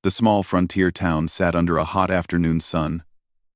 The small frontier town sat under a hot afternoon sun,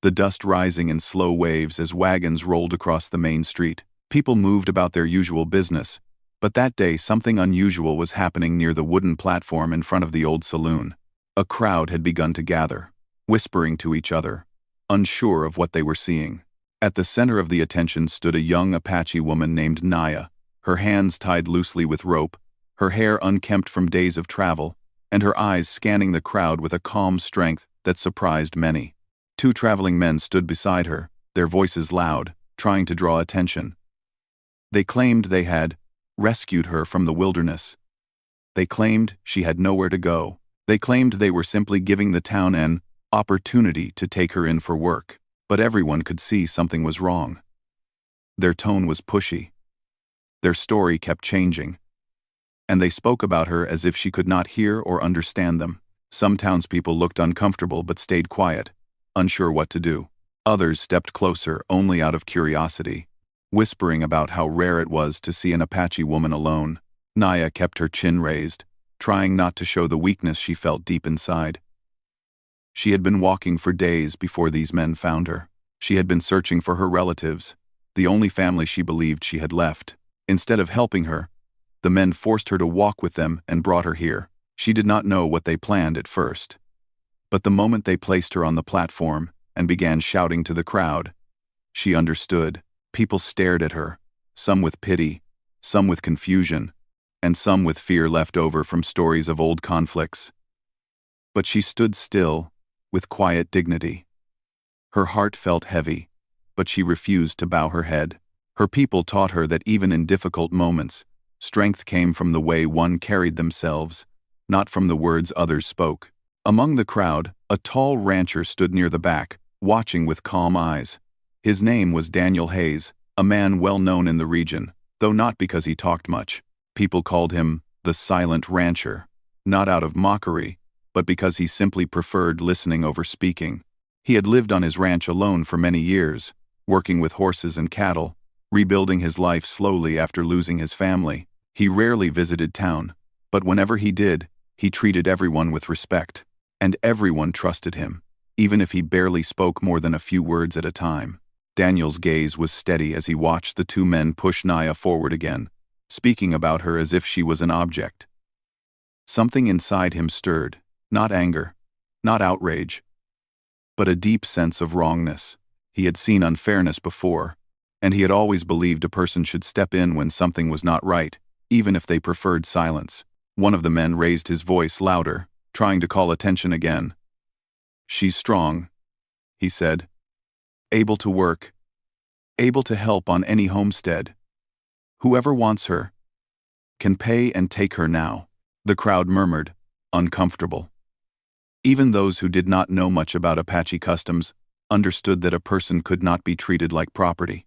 the dust rising in slow waves as wagons rolled across the main street. People moved about their usual business, but that day something unusual was happening near the wooden platform in front of the old saloon. A crowd had begun to gather, whispering to each other, unsure of what they were seeing. At the center of the attention stood a young Apache woman named Naya, her hands tied loosely with rope, her hair unkempt from days of travel, and her eyes scanning the crowd with a calm strength that surprised many. Two traveling men stood beside her, their voices loud, trying to draw attention. They claimed they had rescued her from the wilderness. They claimed she had nowhere to go. They claimed they were simply giving the town an opportunity to take her in for work. But everyone could see something was wrong. Their tone was pushy. Their story kept changing. And they spoke about her as if she could not hear or understand them. Some townspeople looked uncomfortable but stayed quiet, unsure what to do. Others stepped closer only out of curiosity, whispering about how rare it was to see an Apache woman alone. Naya kept her chin raised, trying not to show the weakness she felt deep inside. She had been walking for days before these men found her. She had been searching for her relatives, the only family she believed she had left. Instead of helping her, the men forced her to walk with them and brought her here. She did not know what they planned at first. But the moment they placed her on the platform and began shouting to the crowd, she understood. People stared at her, some with pity, some with confusion, and some with fear left over from stories of old conflicts. But she stood still, with quiet dignity. Her heart felt heavy, but she refused to bow her head. Her people taught her that even in difficult moments, strength came from the way one carried themselves, not from the words others spoke. Among the crowd, a tall rancher stood near the back, watching with calm eyes. His name was Daniel Hayes, a man well known in the region, though not because he talked much. People called him the Silent Rancher, not out of mockery, but because he simply preferred listening over speaking. He had lived on his ranch alone for many years, working with horses and cattle, rebuilding his life slowly after losing his family. He rarely visited town, but whenever he did, he treated everyone with respect, and everyone trusted him, even if he barely spoke more than a few words at a time. Daniel's gaze was steady as he watched the two men push Naya forward again, speaking about her as if she was an object. Something inside him stirred, not anger, not outrage, but a deep sense of wrongness. He had seen unfairness before, and he had always believed a person should step in when something was not right, even if they preferred silence. One of the men raised his voice louder, trying to call attention again. "She's strong," he said. "Able to work. Able to help on any homestead. Whoever wants her can pay and take her now." The crowd murmured, uncomfortable. Even those who did not know much about Apache customs understood that a person could not be treated like property.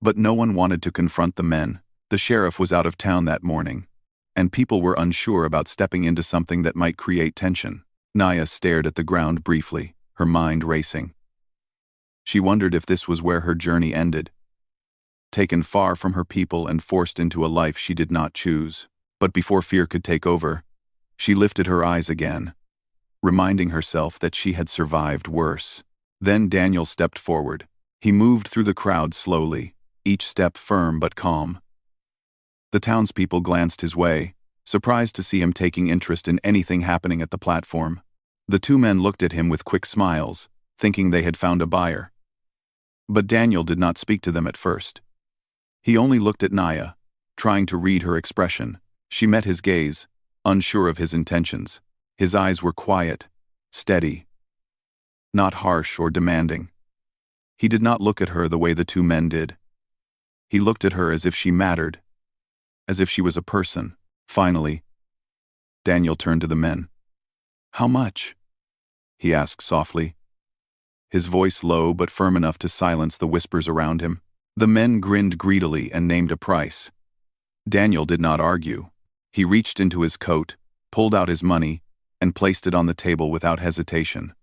But no one wanted to confront the men. The sheriff was out of town that morning, and people were unsure about stepping into something that might create tension. Naya stared at the ground briefly, her mind racing. She wondered if this was where her journey ended, taken far from her people and forced into a life she did not choose. But before fear could take over, she lifted her eyes again, reminding herself that she had survived worse. Then Daniel stepped forward. He moved through the crowd slowly, each step firm but calm. The townspeople glanced his way, surprised to see him taking interest in anything happening at the platform. The two men looked at him with quick smiles, thinking they had found a buyer. But Daniel did not speak to them at first. He only looked at Naya, trying to read her expression. She met his gaze, unsure of his intentions. His eyes were quiet, steady, not harsh or demanding. He did not look at her the way the two men did. He looked at her as if she mattered, as if she was a person. Finally, Daniel turned to the men. "How much?" he asked softly, his voice low but firm enough to silence the whispers around him. The men grinned greedily and named a price. Daniel did not argue. He reached into his coat, pulled out his money, and placed it on the table without hesitation.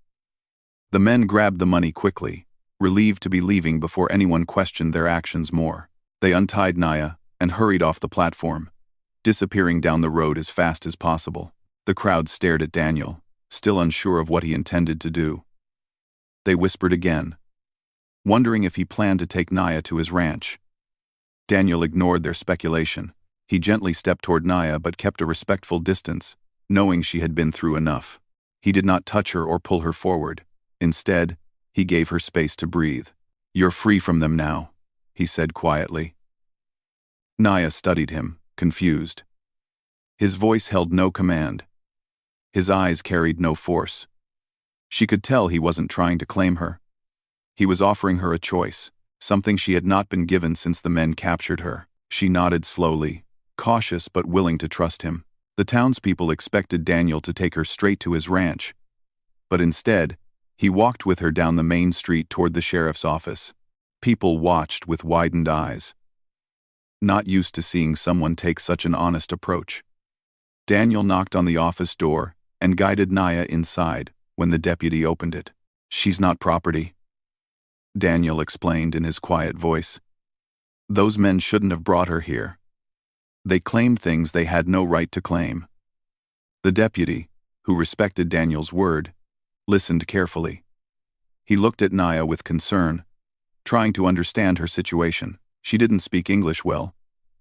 The men grabbed the money quickly, relieved to be leaving before anyone questioned their actions more. They untied Naya and hurried off the platform, disappearing down the road as fast as possible. The crowd stared at Daniel, still unsure of what he intended to do. They whispered again, wondering if he planned to take Naya to his ranch. Daniel ignored their speculation. He gently stepped toward Naya but kept a respectful distance, knowing she had been through enough. He did not touch her or pull her forward. Instead, he gave her space to breathe. "You're free from them now," he said quietly. Naya studied him, confused. His voice held no command. His eyes carried no force. She could tell he wasn't trying to claim her. He was offering her a choice, something she had not been given since the men captured her. She nodded slowly, cautious but willing to trust him. The townspeople expected Daniel to take her straight to his ranch, but instead, he walked with her down the main street toward the sheriff's office. People watched with widened eyes, not used to seeing someone take such an honest approach. Daniel knocked on the office door and guided Naya inside when the deputy opened it. "She's not property," Daniel explained in his quiet voice. "Those men shouldn't have brought her here. They claimed things they had no right to claim." The deputy, who respected Daniel's word, listened carefully. He looked at Naya with concern, trying to understand her situation. She didn't speak English well,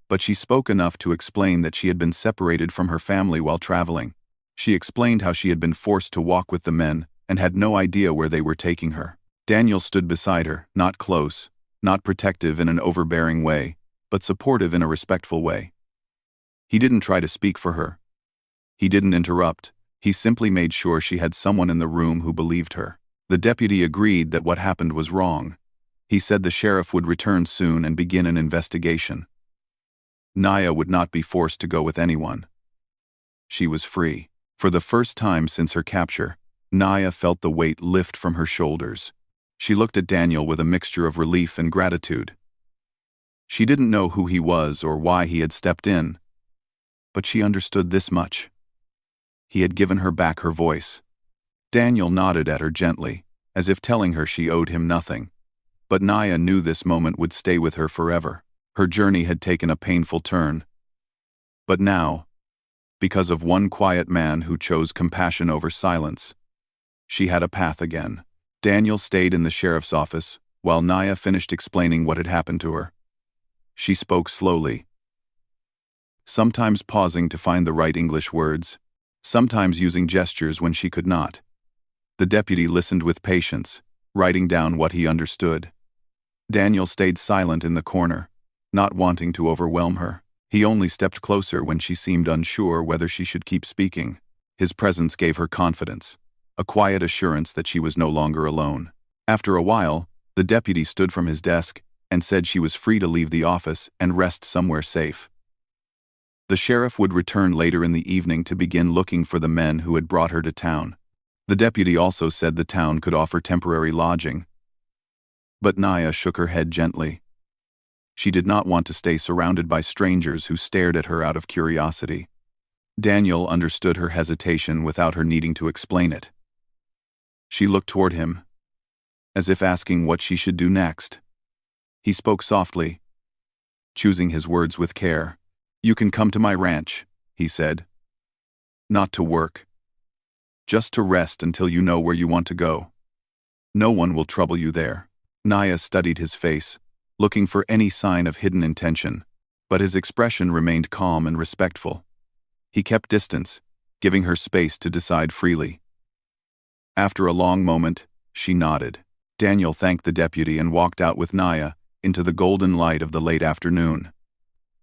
but she spoke enough to explain that she had been separated from her family while traveling. She explained how she had been forced to walk with the men and had no idea where they were taking her. Daniel stood beside her, not close, not protective in an overbearing way, but supportive in a respectful way. He didn't try to speak for her. He didn't interrupt. He simply made sure she had someone in the room who believed her. The deputy agreed that what happened was wrong. He said the sheriff would return soon and begin an investigation. Naya would not be forced to go with anyone. She was free. For the first time since her capture, Naya felt the weight lift from her shoulders. She looked at Daniel with a mixture of relief and gratitude. She didn't know who he was or why he had stepped in, but she understood this much. He had given her back her voice. Daniel nodded at her gently, as if telling her she owed him nothing. But Naya knew this moment would stay with her forever. Her journey had taken a painful turn. But now, because of one quiet man who chose compassion over silence, she had a path again. Daniel stayed in the sheriff's office while Naya finished explaining what had happened to her. She spoke slowly, sometimes pausing to find the right English words, sometimes using gestures when she could not. The deputy listened with patience, writing down what he understood. Daniel stayed silent in the corner, not wanting to overwhelm her. He only stepped closer when she seemed unsure whether she should keep speaking. His presence gave her confidence, a quiet assurance that she was no longer alone. After a while, the deputy stood from his desk and said she was free to leave the office and rest somewhere safe. The sheriff would return later in the evening to begin looking for the men who had brought her to town. The deputy also said the town could offer temporary lodging. But Naya shook her head gently. She did not want to stay surrounded by strangers who stared at her out of curiosity. Daniel understood her hesitation without her needing to explain it. She looked toward him, as if asking what she should do next. He spoke softly, choosing his words with care. "You can come to my ranch," he said. "Not to work. Just to rest until you know where you want to go. No one will trouble you there." Naya studied his face, looking for any sign of hidden intention, but his expression remained calm and respectful. He kept distance, giving her space to decide freely. After a long moment, she nodded. Daniel thanked the deputy and walked out with Naya into the golden light of the late afternoon.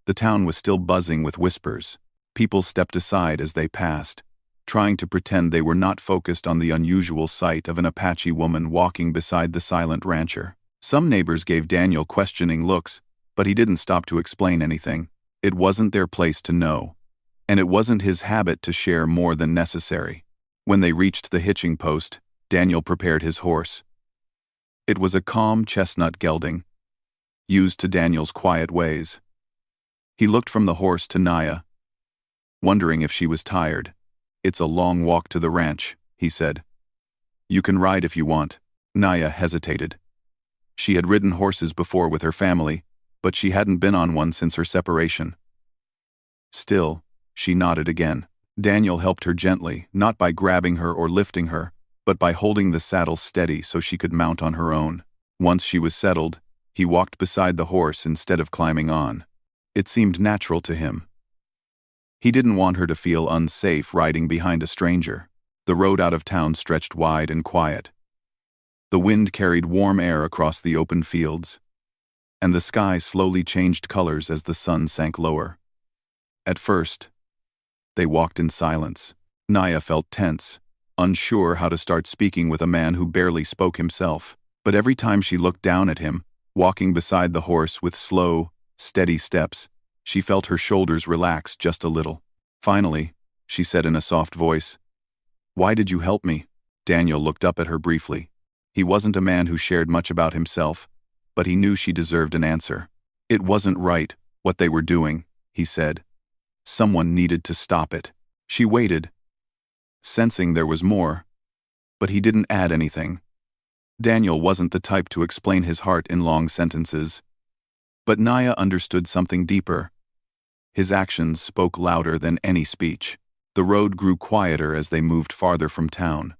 The town was still buzzing with whispers. People stepped aside as they passed, trying to pretend they were not focused on the unusual sight of an Apache woman walking beside the silent rancher. Some neighbors gave Daniel questioning looks, but he didn't stop to explain anything. It wasn't their place to know, and it wasn't his habit to share more than necessary. When they reached the hitching post, Daniel prepared his horse. It was a calm chestnut gelding, used to Daniel's quiet ways. He looked from the horse to Naya, wondering if she was tired. "It's a long walk to the ranch," he said. "You can ride if you want." Naya hesitated. She had ridden horses before with her family, but she hadn't been on one since her separation. Still, she nodded again. Daniel helped her gently, not by grabbing her or lifting her, but by holding the saddle steady so she could mount on her own. Once she was settled, he walked beside the horse instead of climbing on. It seemed natural to him. He didn't want her to feel unsafe riding behind a stranger. The road out of town stretched wide and quiet. The wind carried warm air across the open fields, and the sky slowly changed colors as the sun sank lower. At first, they walked in silence. Naya felt tense, unsure how to start speaking with a man who barely spoke himself. But every time she looked down at him, walking beside the horse with slow, steady steps, she felt her shoulders relax just a little. Finally, she said in a soft voice, "Why did you help me?" Daniel looked up at her briefly. He wasn't a man who shared much about himself, but he knew she deserved an answer. "It wasn't right, what they were doing," he said. "Someone needed to stop it." She waited, sensing there was more, but he didn't add anything. Daniel wasn't the type to explain his heart in long sentences. But Naya understood something deeper. His actions spoke louder than any speech. The road grew quieter as they moved farther from town.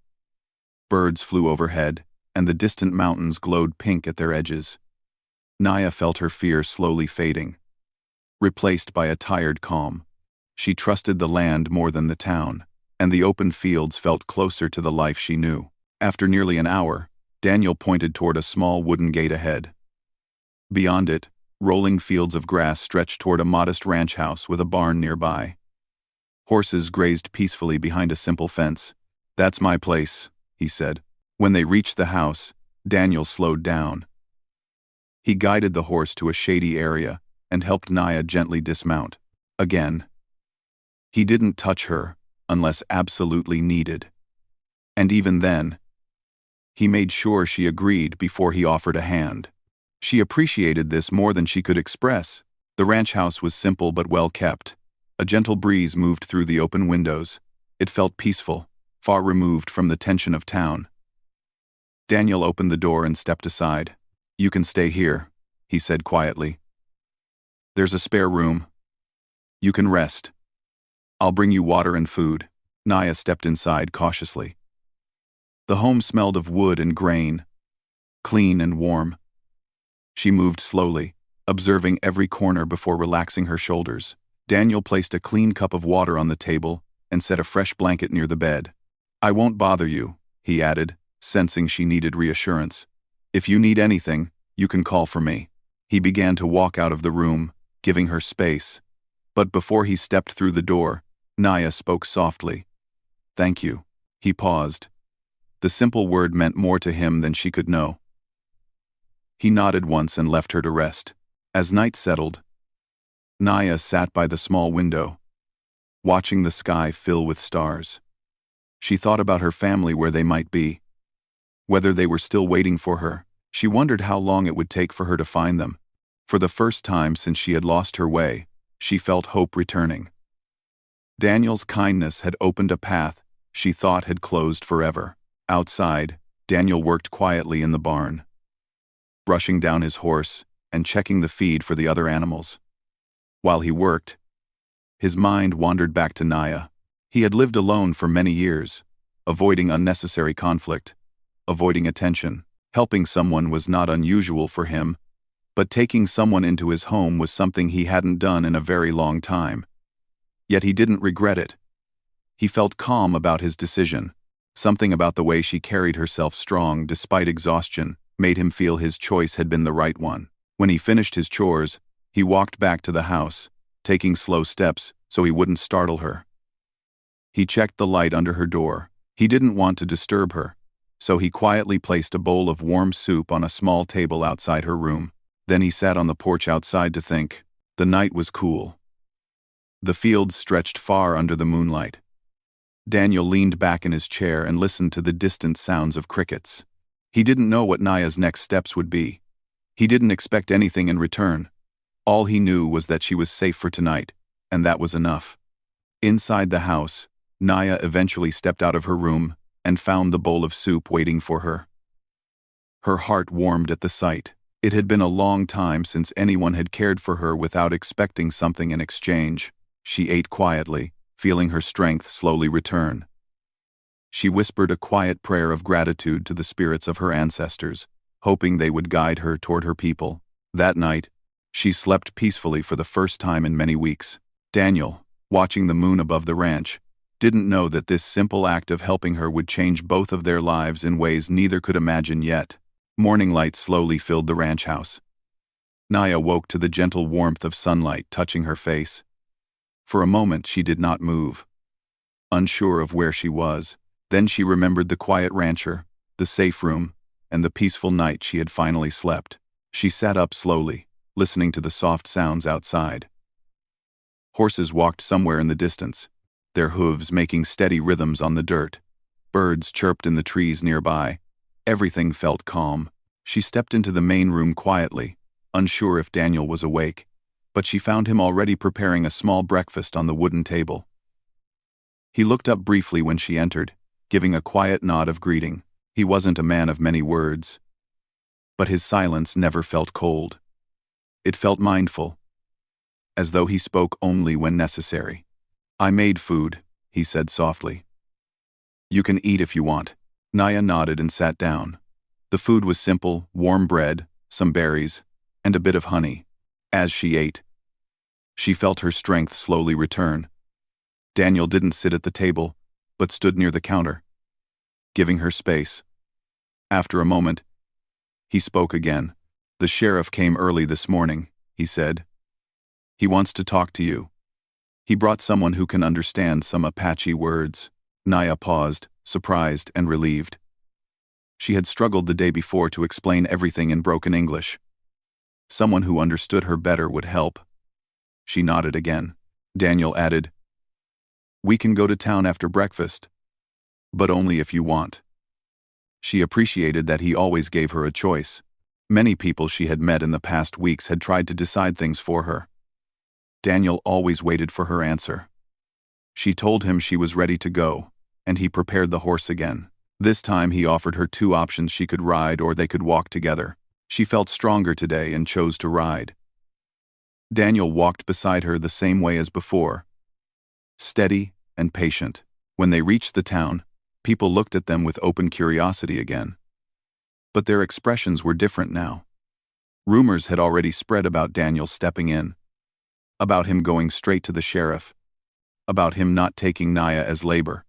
Birds flew overhead, and the distant mountains glowed pink at their edges. Naya felt her fear slowly fading, replaced by a tired calm. She trusted the land more than the town, and the open fields felt closer to the life she knew. After nearly an hour, Daniel pointed toward a small wooden gate ahead. Beyond it, rolling fields of grass stretched toward a modest ranch house with a barn nearby. Horses grazed peacefully behind a simple fence. "That's my place," he said. When they reached the house, Daniel slowed down. He guided the horse to a shady area and helped Naya gently dismount. Again, he didn't touch her unless absolutely needed. And even then, he made sure she agreed before he offered a hand. She appreciated this more than she could express. The ranch house was simple but well kept. A gentle breeze moved through the open windows. It felt peaceful, far removed from the tension of town. Daniel opened the door and stepped aside. "You can stay here," he said quietly. "There's a spare room. You can rest. I'll bring you water and food." Naya stepped inside cautiously. The home smelled of wood and grain, clean and warm. She moved slowly, observing every corner before relaxing her shoulders. Daniel placed a clean cup of water on the table and set a fresh blanket near the bed. "I won't bother you," he added, sensing she needed reassurance. "If you need anything, you can call for me." He began to walk out of the room, giving her space. But before he stepped through the door, Naya spoke softly. "Thank you." He paused. The simple word meant more to him than she could know. He nodded once and left her to rest. As night settled, Naya sat by the small window, watching the sky fill with stars. She thought about her family, where they might be, whether they were still waiting for her. She wondered how long it would take for her to find them. For the first time since she had lost her way, she felt hope returning. Daniel's kindness had opened a path she thought had closed forever. Outside, Daniel worked quietly in the barn, brushing down his horse and checking the feed for the other animals. While he worked, his mind wandered back to Naya. He had lived alone for many years, avoiding unnecessary conflict, avoiding attention. Helping someone was not unusual for him, but taking someone into his home was something he hadn't done in a very long time. Yet he didn't regret it. He felt calm about his decision. Something about the way she carried herself, strong despite exhaustion, made him feel his choice had been the right one. When he finished his chores, he walked back to the house, taking slow steps so he wouldn't startle her. He checked the light under her door. He didn't want to disturb her, so he quietly placed a bowl of warm soup on a small table outside her room. Then he sat on the porch outside to think. The night was cool. The fields stretched far under the moonlight. Daniel leaned back in his chair and listened to the distant sounds of crickets. He didn't know what Naya's next steps would be. He didn't expect anything in return. All he knew was that she was safe for tonight, and that was enough. Inside the house, Naya eventually stepped out of her room and found the bowl of soup waiting for her. Her heart warmed at the sight. It had been a long time since anyone had cared for her without expecting something in exchange. She ate quietly, feeling her strength slowly return. She whispered a quiet prayer of gratitude to the spirits of her ancestors, hoping they would guide her toward her people. That night, she slept peacefully for the first time in many weeks. Daniel, watching the moon above the ranch, didn't know that this simple act of helping her would change both of their lives in ways neither could imagine yet. Morning light slowly filled the ranch house. Naya woke to the gentle warmth of sunlight touching her face. For a moment she did not move, unsure of where she was. Then she remembered the quiet rancher, the safe room, and the peaceful night she had finally slept. She sat up slowly, listening to the soft sounds outside. Horses walked somewhere in the distance, their hooves making steady rhythms on the dirt. Birds chirped in the trees nearby. Everything felt calm. She stepped into the main room quietly, unsure if Daniel was awake, but she found him already preparing a small breakfast on the wooden table. He looked up briefly when she entered, giving a quiet nod of greeting. He wasn't a man of many words, but his silence never felt cold. It felt mindful, as though he spoke only when necessary. "I made food," he said softly. "You can eat if you want." Naya nodded and sat down. The food was simple: warm bread, some berries, and a bit of honey. As she ate, she felt her strength slowly return. Daniel didn't sit at the table, but stood near the counter, giving her space. After a moment, he spoke again. "The sheriff came early this morning," he said. "He wants to talk to you." He brought someone who can understand some Apache words. Naya paused, surprised and relieved. She had struggled the day before to explain everything in broken English. Someone who understood her better would help. She nodded again. Daniel added, "We can go to town after breakfast, but only if you want." She appreciated that he always gave her a choice. Many people she had met in the past weeks had tried to decide things for her. Daniel always waited for her answer. She told him she was ready to go, and he prepared the horse again. This time he offered her two options: she could ride or they could walk together. She felt stronger today and chose to ride. Daniel walked beside her the same way as before, steady and patient. When they reached the town, people looked at them with open curiosity again. But their expressions were different now. Rumors had already spread about Daniel stepping in, about him going straight to the sheriff, about him not taking Naya as labor.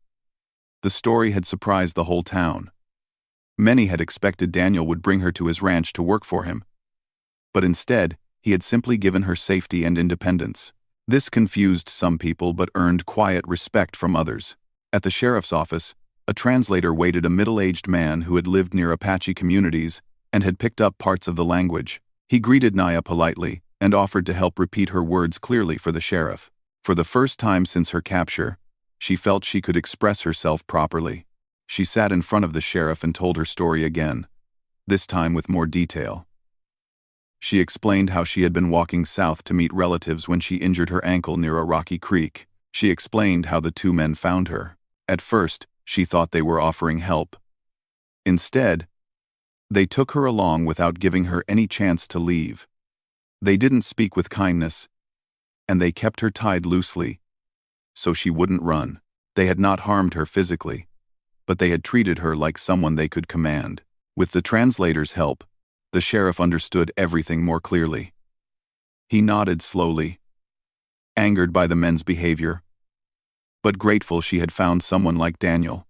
The story had surprised the whole town. Many had expected Daniel would bring her to his ranch to work for him, but instead, he had simply given her safety and independence. This confused some people but earned quiet respect from others. At the sheriff's office, a translator waited, a middle-aged man who had lived near Apache communities and had picked up parts of the language. He greeted Naya politely and offered to help repeat her words clearly for the sheriff. For the first time since her capture, she felt she could express herself properly. She sat in front of the sheriff and told her story again, this time with more detail. She explained how she had been walking south to meet relatives when she injured her ankle near a rocky creek. She explained how the two men found her. At first, she thought they were offering help. Instead, they took her along without giving her any chance to leave. They didn't speak with kindness, and they kept her tied loosely, so she wouldn't run. They had not harmed her physically, but they had treated her like someone they could command. With the translator's help, the sheriff understood everything more clearly. He nodded slowly, angered by the men's behavior, but grateful she had found someone like Daniel.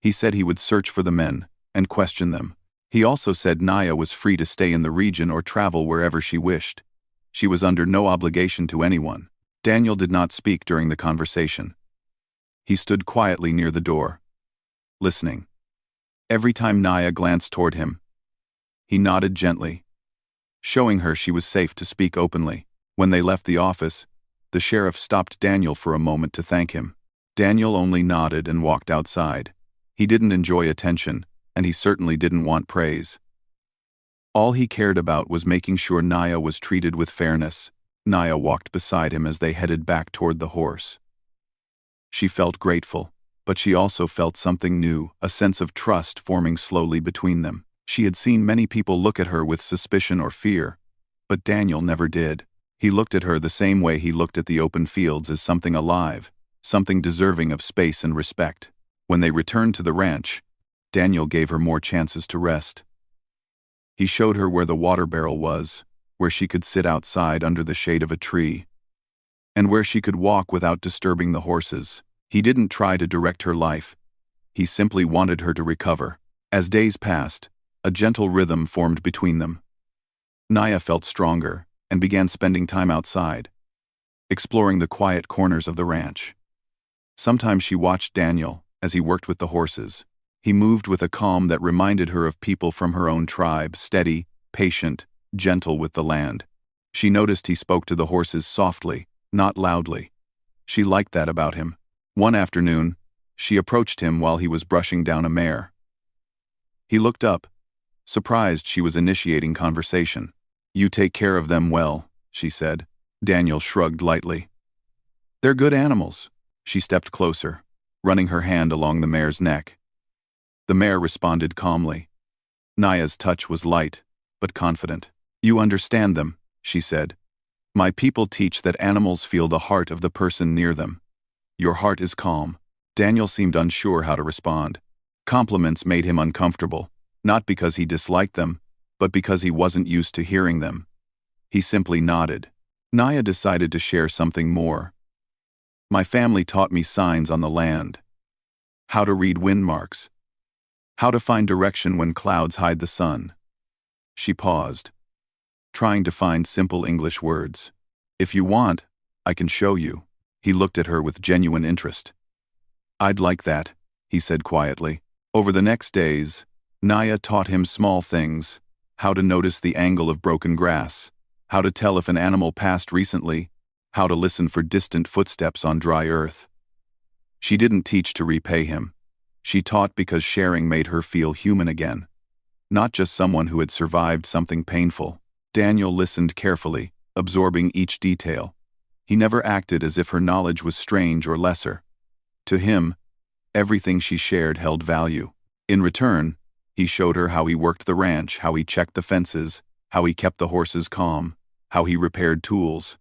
He said he would search for the men and question them. He also said Naya was free to stay in the region or travel wherever she wished. She was under no obligation to anyone. Daniel did not speak during the conversation. He stood quietly near the door, listening. Every time Naya glanced toward him, he nodded gently, showing her she was safe to speak openly. When they left the office, the sheriff stopped Daniel for a moment to thank him. Daniel only nodded and walked outside. He didn't enjoy attention, and he certainly didn't want praise. All he cared about was making sure Naya was treated with fairness. Naya walked beside him as they headed back toward the horse. She felt grateful, but she also felt something new, a sense of trust forming slowly between them. She had seen many people look at her with suspicion or fear, but Daniel never did. He looked at her the same way he looked at the open fields, as something alive, something deserving of space and respect. When they returned to the ranch, Daniel gave her more chances to rest. He showed her where the water barrel was, where she could sit outside under the shade of a tree, and where she could walk without disturbing the horses. He didn't try to direct her life. He simply wanted her to recover. As days passed, a gentle rhythm formed between them. Naya felt stronger and began spending time outside, exploring the quiet corners of the ranch. Sometimes she watched Daniel as he worked with the horses. He moved with a calm that reminded her of people from her own tribe, steady, patient, gentle with the land. She noticed he spoke to the horses softly, not loudly. She liked that about him. One afternoon, she approached him while he was brushing down a mare. He looked up, surprised she was initiating conversation. "You take care of them well," she said. Daniel shrugged lightly. "They're good animals." She stepped closer, running her hand along the mare's neck. The mare responded calmly. Naya's touch was light, but confident. "You understand them," she said. "My people teach that animals feel the heart of the person near them. Your heart is calm." Daniel seemed unsure how to respond. Compliments made him uncomfortable, not because he disliked them, but because he wasn't used to hearing them. He simply nodded. Naya decided to share something more. "My family taught me signs on the land. How to read wind marks. How to find direction when clouds hide the sun." She paused, trying to find simple English words. "If you want, I can show you." He looked at her with genuine interest. "I'd like that," he said quietly. Over the next days, Naya taught him small things: how to notice the angle of broken grass, how to tell if an animal passed recently, how to listen for distant footsteps on dry earth. She didn't teach to repay him. She taught because sharing made her feel human again, not just someone who had survived something painful. Daniel listened carefully, absorbing each detail. He never acted as if her knowledge was strange or lesser. To him, everything she shared held value. In return, he showed her how he worked the ranch, how he checked the fences, how he kept the horses calm, how he repaired tools.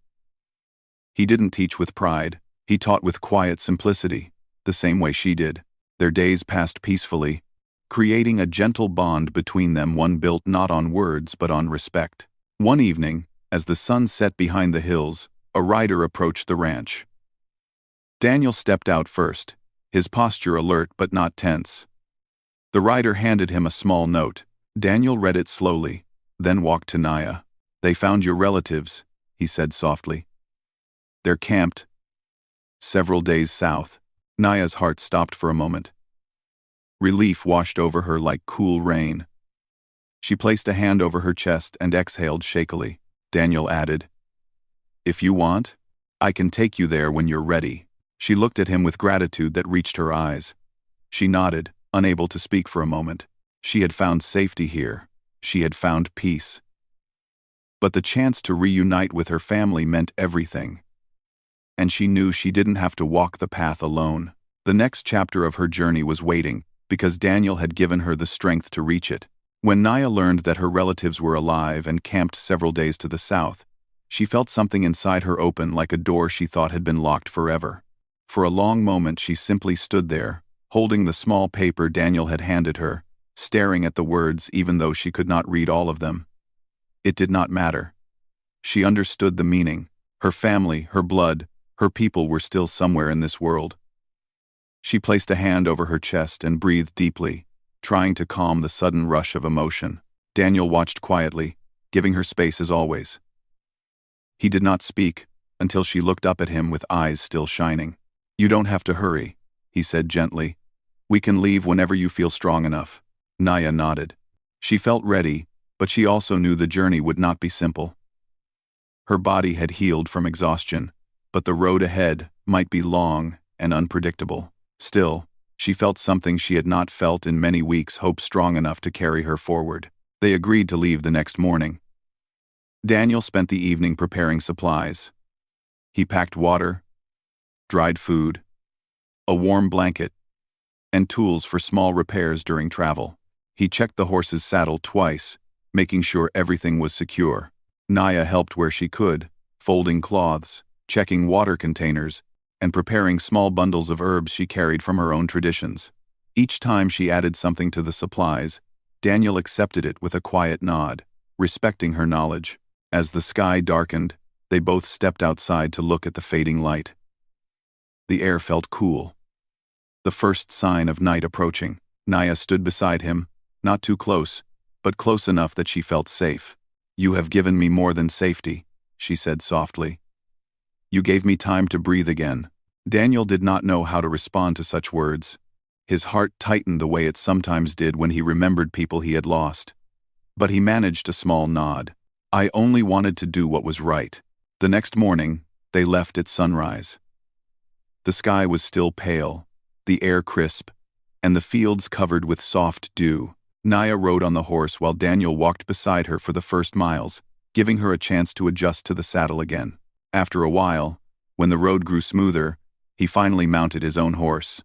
He didn't teach with pride. He taught with quiet simplicity, the same way she did. Their days passed peacefully, creating a gentle bond between them, one built not on words but on respect. One evening, as the sun set behind the hills, a rider approached the ranch. Daniel stepped out first, his posture alert but not tense. The rider handed him a small note. Daniel read it slowly, then walked to Naya. "They found your relatives," he said softly. "They're camped several days south." Naya's heart stopped for a moment. Relief washed over her like cool rain. She placed a hand over her chest and exhaled shakily. Daniel added, "If you want, I can take you there when you're ready." She looked at him with gratitude that reached her eyes. She nodded, unable to speak for a moment. She had found safety here. She had found peace. But the chance to reunite with her family meant everything. And she knew she didn't have to walk the path alone. The next chapter of her journey was waiting, because Daniel had given her the strength to reach it. When Naya learned that her relatives were alive and camped several days to the south, she felt something inside her open, like a door she thought had been locked forever. For a long moment she simply stood there, holding the small paper Daniel had handed her, staring at the words even though she could not read all of them. It did not matter. She understood the meaning. Her family, her blood, her people were still somewhere in this world. She placed a hand over her chest and breathed deeply, trying to calm the sudden rush of emotion. Daniel watched quietly, giving her space as always. He did not speak until she looked up at him with eyes still shining. "You don't have to hurry," he said gently. "We can leave whenever you feel strong enough." Naya nodded. She felt ready, but she also knew the journey would not be simple. Her body had healed from exhaustion, but the road ahead might be long and unpredictable. Still, she felt something she had not felt in many weeks, hope strong enough to carry her forward. They agreed to leave the next morning. Daniel spent the evening preparing supplies. He packed water, dried food, a warm blanket, and tools for small repairs during travel. He checked the horse's saddle twice, making sure everything was secure. Naya helped where she could, folding cloths, checking water containers, and preparing small bundles of herbs she carried from her own traditions. Each time she added something to the supplies, Daniel accepted it with a quiet nod, respecting her knowledge. As the sky darkened, they both stepped outside to look at the fading light. The air felt cool. The first sign of night approaching. Naya stood beside him, not too close, but close enough that she felt safe. "You have given me more than safety," she said softly. "You gave me time to breathe again." Daniel did not know how to respond to such words. His heart tightened the way it sometimes did when he remembered people he had lost. But he managed a small nod. "I only wanted to do what was right." The next morning, they left at sunrise. The sky was still pale, the air crisp, and the fields covered with soft dew. Naya rode on the horse while Daniel walked beside her for the first miles, giving her a chance to adjust to the saddle again. After a while, when the road grew smoother, he finally mounted his own horse.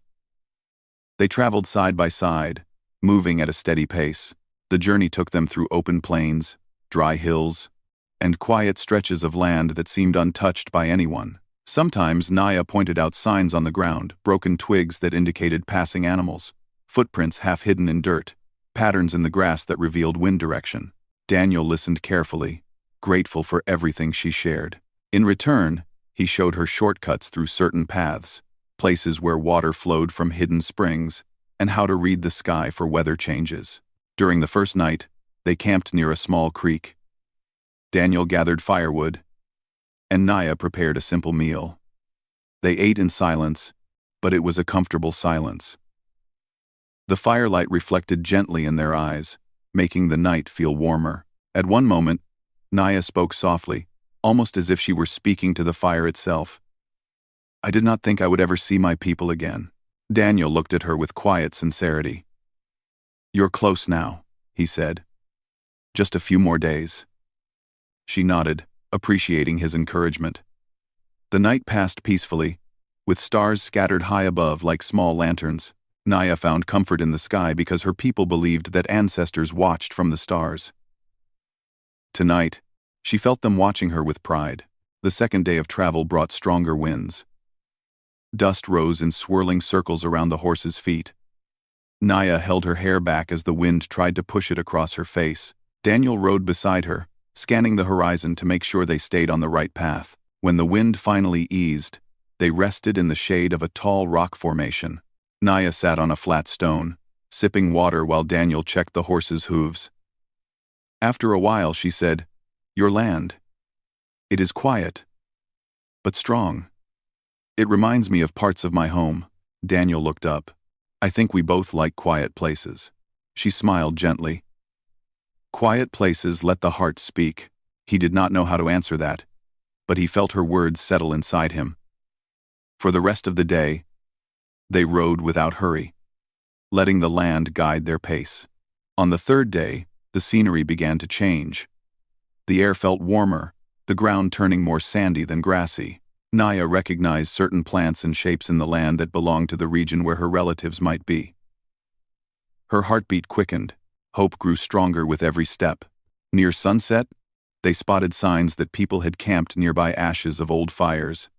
They traveled side by side, moving at a steady pace. The journey took them through open plains, dry hills, and quiet stretches of land that seemed untouched by anyone. Sometimes Naya pointed out signs on the ground, broken twigs that indicated passing animals, footprints half hidden in dirt, patterns in the grass that revealed wind direction. Daniel listened carefully, grateful for everything she shared. In return, he showed her shortcuts through certain paths, places where water flowed from hidden springs, and how to read the sky for weather changes. During the first night, they camped near a small creek. Daniel gathered firewood, and Naya prepared a simple meal. They ate in silence, but it was a comfortable silence. The firelight reflected gently in their eyes, making the night feel warmer. At one moment, Naya spoke softly, almost as if she were speaking to the fire itself. "I did not think I would ever see my people again." Daniel looked at her with quiet sincerity. "You're close now," he said. "Just a few more days." She nodded, appreciating his encouragement. The night passed peacefully, with stars scattered high above like small lanterns. Naya found comfort in the sky because her people believed that ancestors watched from the stars. Tonight, she felt them watching her with pride. The second day of travel brought stronger winds. Dust rose in swirling circles around the horse's feet. Naya held her hair back as the wind tried to push it across her face. Daniel rode beside her, scanning the horizon to make sure they stayed on the right path. When the wind finally eased, they rested in the shade of a tall rock formation. Naya sat on a flat stone, sipping water while Daniel checked the horse's hooves. After a while, she said, "Your land. It is quiet, but strong. It reminds me of parts of my home." Daniel looked up. "I think we both like quiet places." She smiled gently. Quiet places let the heart speak. He did not know how to answer that, but he felt her words settle inside him. For the rest of the day, they rode without hurry, letting the land guide their pace. On the third day, the scenery began to change. The air felt warmer, the ground turning more sandy than grassy. Naya recognized certain plants and shapes in the land that belonged to the region where her relatives might be. Her heartbeat quickened. Hope grew stronger with every step. Near sunset, they spotted signs that people had camped nearby ashes of old fires,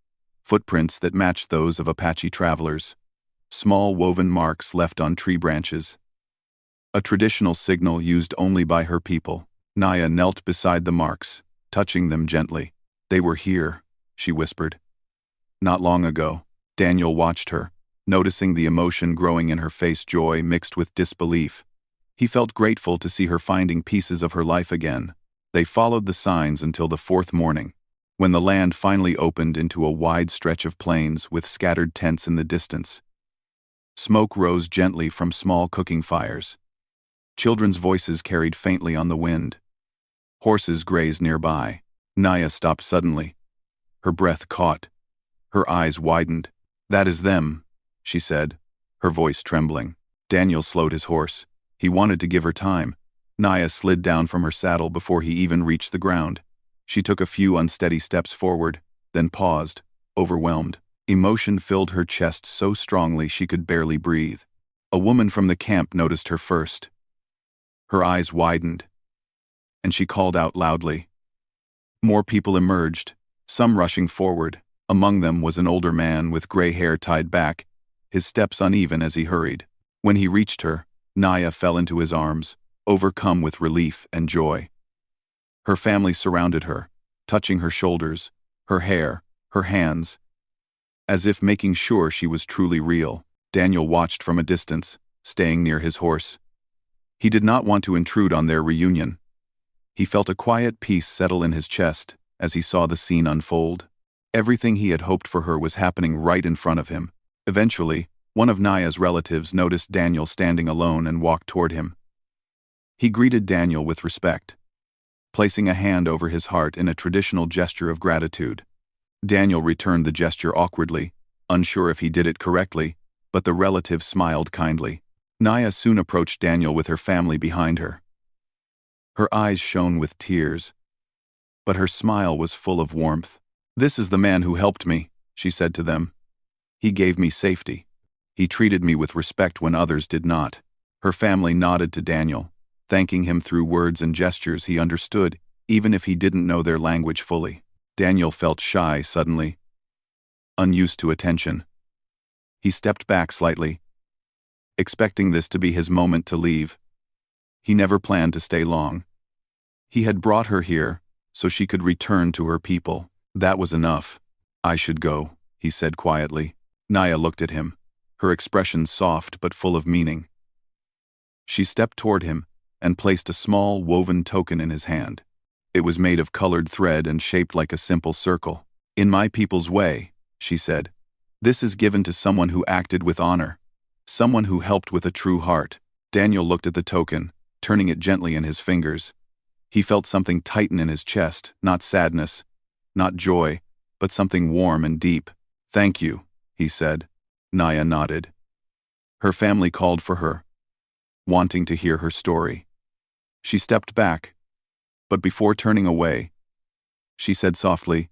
footprints that matched those of Apache travelers, small woven marks left on tree branches. A traditional signal used only by her people. Naya knelt beside the marks, touching them gently. "They were here," she whispered. "Not long ago." Daniel watched her, noticing the emotion growing in her face, joy mixed with disbelief. He felt grateful to see her finding pieces of her life again. They followed the signs until the fourth morning, when the land finally opened into a wide stretch of plains with scattered tents in the distance. Smoke rose gently from small cooking fires. Children's voices carried faintly on the wind. Horses grazed nearby. Naya stopped suddenly. Her breath caught. Her eyes widened. "That is them," she said, her voice trembling. Daniel slowed his horse. He wanted to give her time. Naya slid down from her saddle before he even reached the ground. She took a few unsteady steps forward, then paused, overwhelmed. Emotion filled her chest so strongly she could barely breathe. A woman from the camp noticed her first. Her eyes widened, and she called out loudly. More people emerged, some rushing forward, Among them was an older man with gray hair tied back, his steps uneven as he hurried. When he reached her, Naya fell into his arms, overcome with relief and joy. Her family surrounded her, touching her shoulders, her hair, her hands, as if making sure she was truly real. Daniel watched from a distance, staying near his horse. He did not want to intrude on their reunion. He felt a quiet peace settle in his chest as he saw the scene unfold. Everything he had hoped for her was happening right in front of him. Eventually, one of Naya's relatives noticed Daniel standing alone and walked toward him. He greeted Daniel with respect, placing a hand over his heart in a traditional gesture of gratitude. Daniel returned the gesture awkwardly, unsure if he did it correctly, but the relative smiled kindly. Naya soon approached Daniel with her family behind her. Her eyes shone with tears, but her smile was full of warmth. "This is the man who helped me," she said to them. "He gave me safety. He treated me with respect when others did not." Her family nodded to Daniel, thanking him through words and gestures he understood, even if he didn't know their language fully. Daniel felt shy suddenly, unused to attention. He stepped back slightly, expecting this to be his moment to leave. He never planned to stay long. He had brought her here so she could return to her people. That was enough. "I should go," he said quietly. Naya looked at him, her expression soft but full of meaning. She stepped toward him and placed a small woven token in his hand. It was made of colored thread and shaped like a simple circle. "In my people's way," she said, "this is given to someone who acted with honor, someone who helped with a true heart." Daniel looked at the token, turning it gently in his fingers. He felt something tighten in his chest, not sadness, not joy, but something warm and deep. "Thank you," he said. Naya nodded. Her family called for her, wanting to hear her story. She stepped back, but before turning away, she said softly,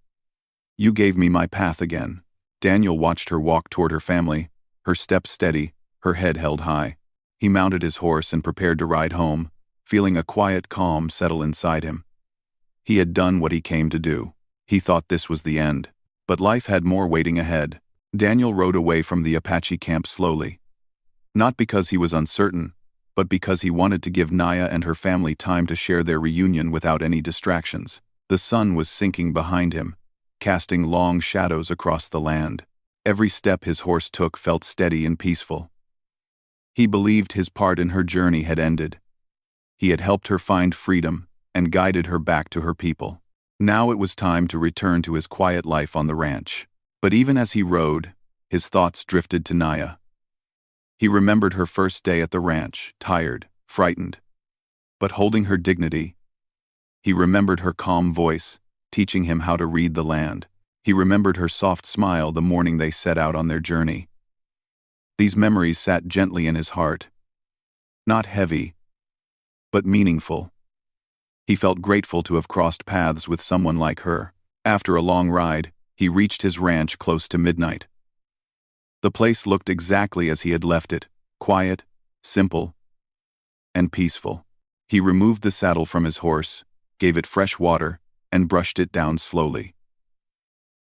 "You gave me my path again." Daniel watched her walk toward her family, her steps steady, her head held high. He mounted his horse and prepared to ride home, feeling a quiet calm settle inside him. He had done what he came to do. He thought this was the end, but life had more waiting ahead. Daniel rode away from the Apache camp slowly. Not because he was uncertain, but because he wanted to give Naya and her family time to share their reunion without any distractions. The sun was sinking behind him, casting long shadows across the land. Every step his horse took felt steady and peaceful. He believed his part in her journey had ended. He had helped her find freedom and guided her back to her people. Now it was time to return to his quiet life on the ranch. But even as he rode, his thoughts drifted to Naya. He remembered her first day at the ranch, tired, frightened, but holding her dignity. He remembered her calm voice, teaching him how to read the land. He remembered her soft smile the morning they set out on their journey. These memories sat gently in his heart, not heavy, but meaningful. He felt grateful to have crossed paths with someone like her. After a long ride, he reached his ranch close to midnight. The place looked exactly as he had left it, quiet, simple, and peaceful. He removed the saddle from his horse, gave it fresh water, and brushed it down slowly.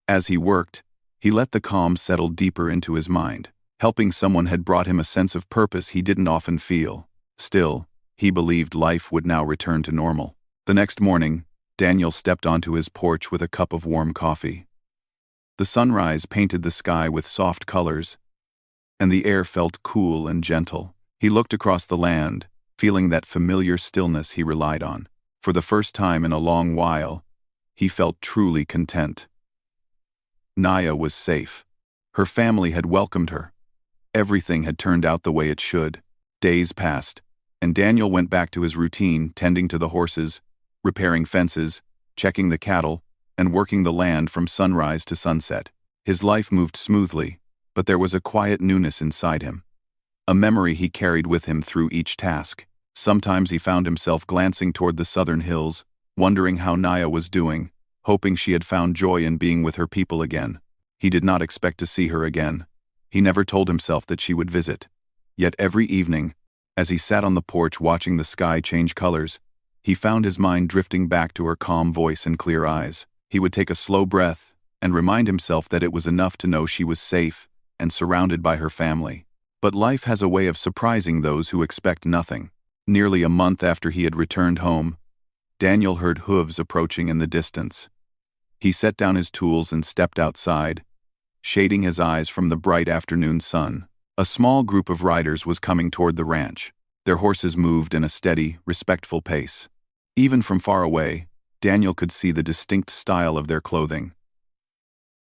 As he worked, he let the calm settle deeper into his mind. Helping someone had brought him a sense of purpose he didn't often feel. Still, he believed life would now return to normal. The next morning, Daniel stepped onto his porch with a cup of warm coffee. The sunrise painted the sky with soft colors, and the air felt cool and gentle. He looked across the land, feeling that familiar stillness he relied on. For the first time in a long while, he felt truly content. Naya was safe. Her family had welcomed her. Everything had turned out the way it should. Days passed, and Daniel went back to his routine, tending to the horses, repairing fences, checking the cattle, and working the land from sunrise to sunset. His life moved smoothly, but there was a quiet newness inside him, a memory he carried with him through each task. Sometimes he found himself glancing toward the southern hills, wondering how Naya was doing, hoping she had found joy in being with her people again. He did not expect to see her again. He never told himself that she would visit. Yet every evening, as he sat on the porch watching the sky change colors, he found his mind drifting back to her calm voice and clear eyes. He would take a slow breath, and remind himself that it was enough to know she was safe and surrounded by her family. But life has a way of surprising those who expect nothing. Nearly a month after he had returned home, Daniel heard hooves approaching in the distance. He set down his tools and stepped outside, shading his eyes from the bright afternoon sun. A small group of riders was coming toward the ranch. Their horses moved in a steady, respectful pace. Even from far away, Daniel could see the distinct style of their clothing.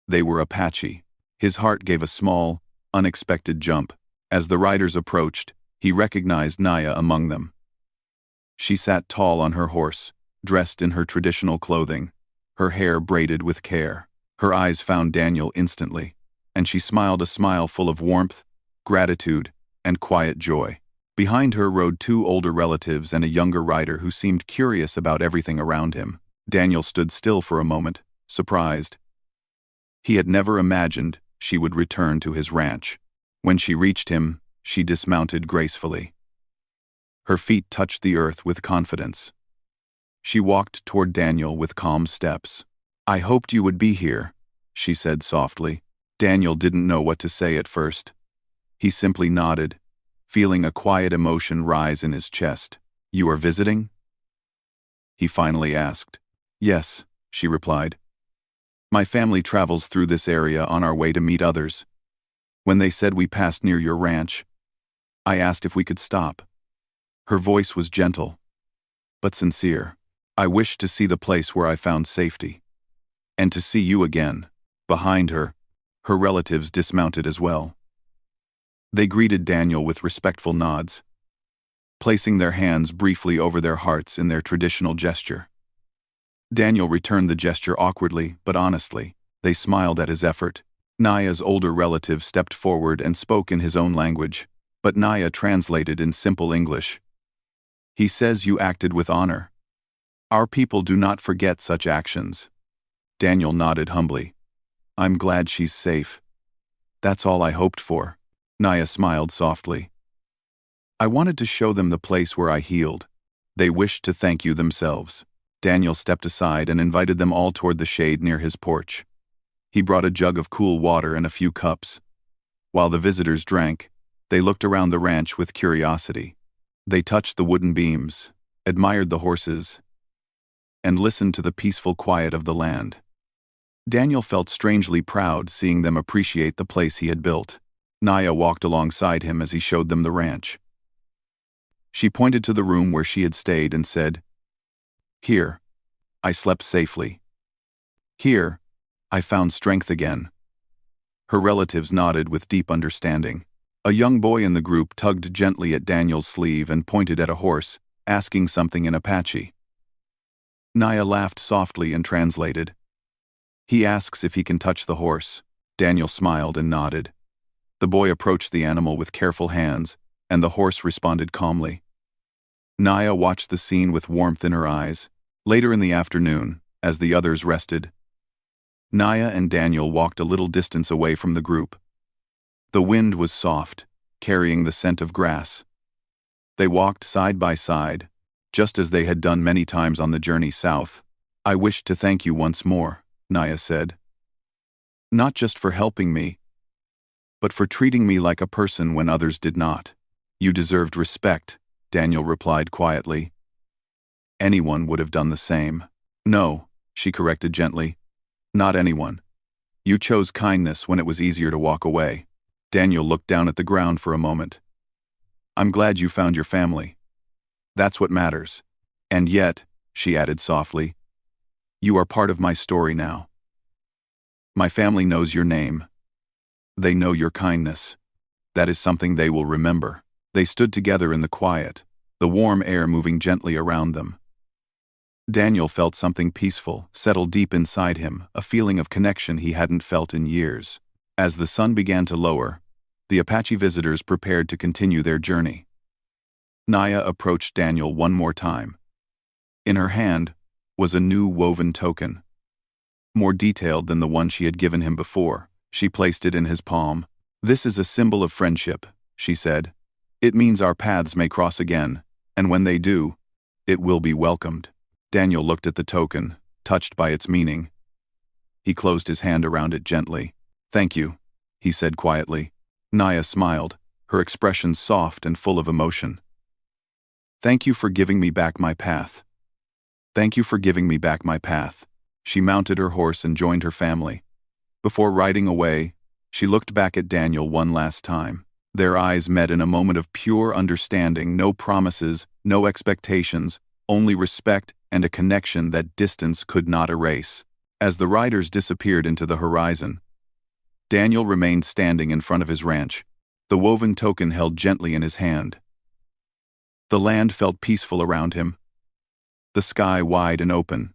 They were Apache. His heart gave a small, unexpected jump. As the riders approached, he recognized Naya among them. She sat tall on her horse, dressed in her traditional clothing, her hair braided with care. Her eyes found Daniel instantly, and she smiled a smile full of warmth, gratitude, and quiet joy. Behind her rode two older relatives and a younger rider who seemed curious about everything around him. Daniel stood still for a moment, surprised. He had never imagined she would return to his ranch. When she reached him, she dismounted gracefully. Her feet touched the earth with confidence. She walked toward Daniel with calm steps. "I hoped you would be here," she said softly. Daniel didn't know what to say at first. He simply nodded, feeling a quiet emotion rise in his chest. "You are visiting?" he finally asked. "Yes," she replied. "My family travels through this area on our way to meet others. When they said we passed near your ranch, I asked if we could stop." Her voice was gentle, but sincere. "I wished to see the place where I found safety. And to see you again." Behind her, her relatives dismounted as well. They greeted Daniel with respectful nods, placing their hands briefly over their hearts in their traditional gesture. Daniel returned the gesture awkwardly but honestly. They smiled at his effort. Naya's older relative stepped forward and spoke in his own language, but Naya translated in simple English. "He says you acted with honor. Our people do not forget such actions." Daniel nodded humbly. "I'm glad she's safe. That's all I hoped for." Naya smiled softly. "I wanted to show them the place where I healed. They wished to thank you themselves." Daniel stepped aside and invited them all toward the shade near his porch. He brought a jug of cool water and a few cups. While the visitors drank, they looked around the ranch with curiosity. They touched the wooden beams, admired the horses, and listened to the peaceful quiet of the land. Daniel felt strangely proud seeing them appreciate the place he had built. Naya walked alongside him as he showed them the ranch. She pointed to the room where she had stayed and said, "Here, I slept safely. Here, I found strength again." Her relatives nodded with deep understanding. A young boy in the group tugged gently at Daniel's sleeve and pointed at a horse, asking something in Apache. Naya laughed softly and translated. "He asks if he can touch the horse." Daniel smiled and nodded. The boy approached the animal with careful hands, and the horse responded calmly. Naya watched the scene with warmth in her eyes. Later in the afternoon, as the others rested, Naya and Daniel walked a little distance away from the group. The wind was soft, carrying the scent of grass. They walked side by side, just as they had done many times on the journey south. "I wish to thank you once more," Naya said. "Not just for helping me, but for treating me like a person when others did not." "You deserved respect," Daniel replied quietly. "Anyone would have done the same." "No," she corrected gently. "Not anyone. You chose kindness when it was easier to walk away." Daniel looked down at the ground for a moment. "I'm glad you found your family. That's what matters. And yet," she added softly, "you are part of my story now. My family knows your name. They know your kindness. That is something they will remember." They stood together in the quiet, the warm air moving gently around them. Daniel felt something peaceful settle deep inside him, a feeling of connection he hadn't felt in years. As the sun began to lower, the Apache visitors prepared to continue their journey. Naya approached Daniel one more time. In her hand was a new woven token. More detailed than the one she had given him before, she placed it in his palm. "This is a symbol of friendship," she said. "It means our paths may cross again, and when they do, it will be welcomed." Daniel looked at the token, touched by its meaning. He closed his hand around it gently. "Thank you," he said quietly. Naya smiled, her expression soft and full of emotion. "Thank you for giving me back my path. Thank you for giving me back my path." She mounted her horse and joined her family. Before riding away, she looked back at Daniel one last time. Their eyes met in a moment of pure understanding, no promises, no expectations, only respect and a connection that distance could not erase. As the riders disappeared into the horizon, Daniel remained standing in front of his ranch, the woven token held gently in his hand. The land felt peaceful around him, the sky wide and open.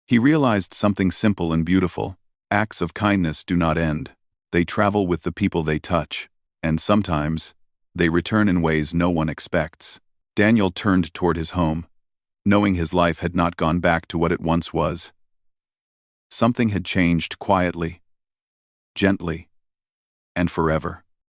He realized something simple and beautiful. Acts of kindness do not end. They travel with the people they touch, and sometimes, they return in ways no one expects. Daniel turned toward his home, knowing his life had not gone back to what it once was. Something had changed quietly, gently, and forever.